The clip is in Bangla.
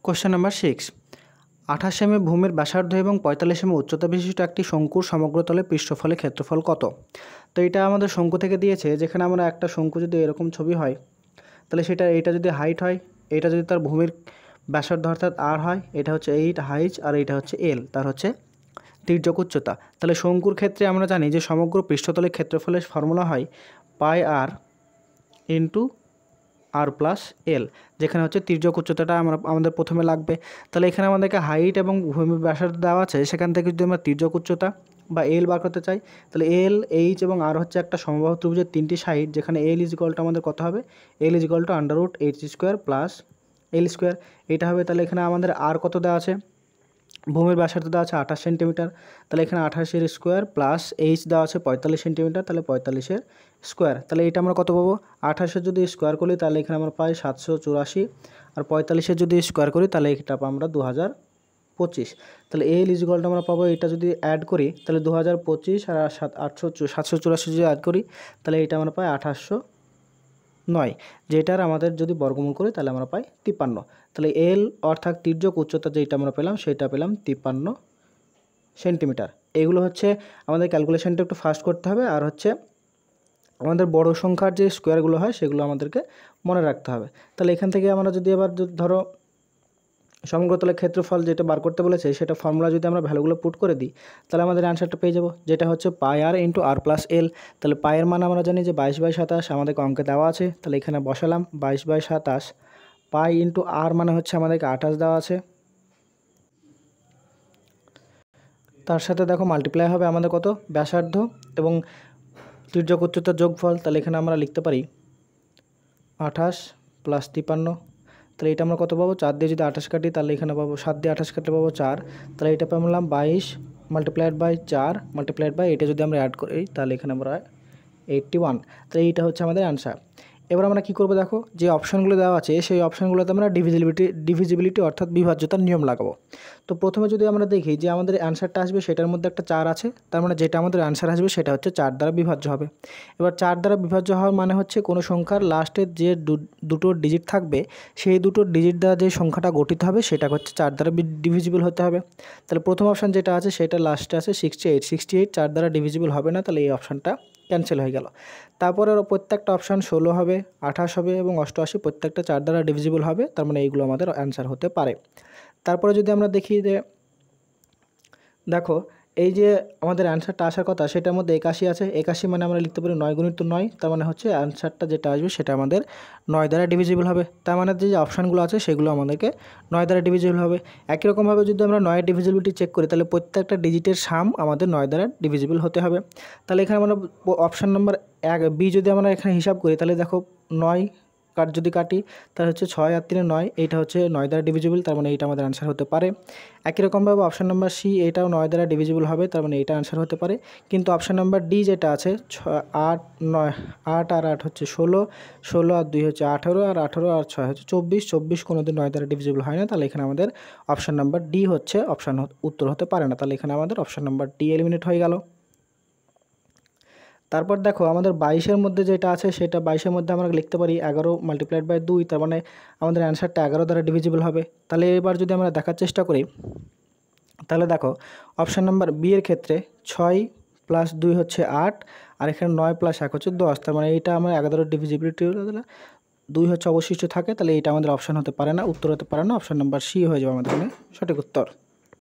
কোশ্চেন নাম্বার 6 28 সেমি ভূমির ব্যাসার্ধ এবং 45 সেমি উচ্চতা বিশিষ্ট একটি শঙ্কুর সমগ্রতলে পৃষ্ঠফলের ক্ষেত্রফল কত। তো এটা আমাদের শঙ্কু থেকে দিয়েছে, যেখানে আমরা একটা শঙ্কু যদি এরকম ছবি হয় তাহলে এটা যদি হাইট হয়, এটা যদি তার ভূমির ব্যাসার্ধ অর্থাৎ আর হয়, এটা হচ্ছে 8 হাইট আর এটা হচ্ছে এল, তার হচ্ছে তির্যক উচ্চতা। তাহলে শঙ্কুর ক্ষেত্রে আমরা জানি যে সমগ্র পৃষ্ঠতলের ক্ষেত্রফলের ফর্মুলা হয় পাই আর ইন্টু আর প্লাস এল, যেখানে হচ্ছে তির্যক উচ্চতাটা আমাদের প্রথমে লাগবে। তাহলে এখানে আমাদেরকে হাইট এবং ভূমি ব্যাসার্ধ দেওয়া আছে, সেখান থেকে যদি আমরা তির্যক উচ্চতা বা এল বার করতে চাই তাহলে এল, এইচ এবং আর হচ্ছে একটা সমবাহু ত্রিভুজের তিনটি সাইড, যেখানে এল ইজ ইকুয়াল টু আমাদের কত হবে, L is equal to underroot H square plus L square, এটা হবে। তাহলে এখানে আমাদের আর কত দেওয়া আছে, ভূমির ব্যাসার্ধ দেওয়া আছে 28 সেন্টিমিটার, তাহলে এখানে 28-এর স্কোয়ার প্লাস এইচ দেওয়া আছে 45 সেন্টিমিটার, তাহলে 45-এর স্কোয়ার। তাহলে এটা আমরা কত পাবো, 28-এর যদি স্কোয়ার করি তাহলে এখানে আমরা পাই 784, আর 45-এর যদি স্কোয়ার করি তাহলে এটা পাবো আমরা 2025। তাহলে এল ইজ ইকুয়াল টু আমরা পাবো, এটা যদি অ্যাড করি তাহলে 2025 আর 784 যদি অ্যাড করি তাহলে এটা আমরা পাই 2809, যেটার আমাদের যদি বর্গমূল করি তাহলে আমরা পাই 53। তাহলে এল অর্থাৎ তির্যক উচ্চতা যেটা আমরা পেলাম সেটা পেলাম 53 সেন্টিমিটার। এগুলো হচ্ছে আমাদের ক্যালকুলেশনটা একটু ফাস্ট করতে হবে, আর হচ্ছে আমাদের বড় সংখ্যার যে স্কোয়ারগুলো হয় সেগুলো আমাদেরকে মনে রাখতে হবে। তাহলে এখান থেকে আমরা যদি এবার ধরো সমগ্রতলের ক্ষেত্রফল যেটা বার করতে বলেছে সেটা ফর্মুলা যদি আমরা ভ্যালুগুলো পুট করে দিই তাহলে আমাদের অ্যান্সারটা পেয়ে যাব, যেটা হচ্ছে পাই আর ইন্টু আর প্লাস এল। তাহলে পায়ের মান আমরা জানি যে 22/27 আমাদেরকে অঙ্কে দেওয়া আছে, তাহলে এখানে বসালাম 22/27, পাই ইন্টু আর মানে হচ্ছে আমাদেরকে 28 দেওয়া আছে, তার সাথে দেখো মাল্টিপ্লাই হবে আমাদের কত, ব্যাসার্ধ এবং তির্যক উচ্চতার যোগফল। তাহলে এখানে আমরা লিখতে পারি 28 প্লাস 53, তাহলে এটা আমরা কত পাবো, 4 দিয়ে যদি 28 কাটি তাহলে এখানে পাবো 7 দিয়ে 28 কাটলে পাবো 4, তাহলে এটা পেলাম 22 মাল্টিপ্লাইড বাই 4 মাল্টিপ্লাইড বাই এটা যদি আমরা অ্যাড করি তাহলে এখানে আমরা 81। তাহলে এইটা হচ্ছে আমাদের অ্যান্সার। এবার আমরা কী করবো, দেখো যে অপশানগুলো দেওয়া আছে সেই অপশানগুলোতে আমরা ডিভিজিবিলিটি অর্থাৎ বিভাজ্যতার নিয়ম লাগাবো। তো প্রথমে যদি আমরা দেখি যে আমাদের অ্যান্সারটা আসবে সেটার মধ্যে একটা 4 আছে, তার মানে যেটা আমাদের অ্যান্সার আসবে সেটা হচ্ছে 4 দ্বারা বিভাজ্য হবে। এবার 4 দ্বারা বিভাজ্য হওয়ার মানে হচ্ছে কোনো সংখ্যার লাস্টের যে দুটো ডিজিট থাকবে সেই দুটো ডিজিট দ্বারা যে সংখ্যাটা গঠিত হবে সেটা হচ্ছে 4 দ্বারা ডিভিজিবল হতে হবে। তাহলে প্রথম অপশান যেটা আছে সেটা লাস্টে আছে 68 4 দ্বারা ডিভিজিবল হবে না, তাহলে এই অপশানটা ক্যান্সেল হয়ে গেল। তারপরে প্রত্যেকটা অপশান 16 হবে, 28 হবে এবং 88 প্রত্যেকটা 4 দ্বারা ডিভিজিবল হবে, তার মানে এইগুলো আমাদের অ্যান্সার হতে পারে। তারপরে যদি আমরা দেখি যে দেখো এই যে আমাদের অ্যান্সারটা আসার কথা সেটার মধ্যে 81 আছে, 81 মানে আমরা লিখতে পারি 9 গুণিত 9, তার মানে হচ্ছে অ্যান্সারটা যেটা আসবে সেটা আমাদের 9 দ্বারা ডিভিজিবল হবে। তার মানে যে অপশানগুলো আছে সেগুলো আমাদেরকে 9 দ্বারা ডিভিজিবল হবে। একই রকমভাবে যদি আমরা 9 ডিভিজিবিলিটি চেক করি তাহলে প্রত্যেকটা ডিজিটের সাম আমাদের 9 দ্বারা ডিভিজিবল হতে হবে। তাহলে এখানে আমরা অপশান নাম্বার 1 বি যদি আমরা এখানে হিসাব করি তাহলে দেখো 9 যদি কাটি তাহলে হচ্ছে 6 আর 3 9, এইটা হচ্ছে 9 দ্বারা ডিভিজিবল, তার মানে এইটা আমাদের অ্যান্সার হতে পারে। একই রকমভাবে অপশান নাম্বার সি, এটাও 9 দ্বারা ডিভিজিবল হবে, তার মানে এইটা অ্যান্সার হতে পারে। কিন্তু অপশান নাম্বার ডি যেটা আছে 8 9 8 আর 8 হচ্ছে 16, 16 আর 2 হচ্ছে 18, আর 18 আর 6 হচ্ছে 24, 24 কোনোদিন 9 দ্বারা ডিভিজিবল হয় না, তাহলে এখানে আমাদের অপশান নাম্বার ডি হচ্ছে উত্তর হতে পারে না। তাহলে এখানে আমাদের অপশান নাম্বার ডি এলিমিনেট হয়ে গেল। তারপর দেখো আমাদের 22-এর মধ্যে যেটা আছে সেটা 22-এর মধ্যে আমরা লিখতে পারি 11 মাল্টিপ্লাইড বাই 2, তার মানে আমাদের অ্যান্সারটা 11 দ্বারা ডিভিজিবল হবে। তাহলে এবার যদি আমরা দেখার চেষ্টা করি তাহলে দেখো অপশান নাম্বার বি এর ক্ষেত্রে 6 প্লাস 2 হচ্ছে 8, আর এখানে 9 প্লাস 1 হচ্ছে 10, তার মানে এইটা আমরা 11 দ্বারা ডিভিজিবিলিটি হলে 2 হচ্ছে অবশিষ্ট থাকে, তাহলে এইটা আমাদের অপশান হতে পারে না, উত্তর হতে পারে না। অপশান নাম্বার সি হয়ে যাবে আমাদের এখানে সঠিক উত্তর।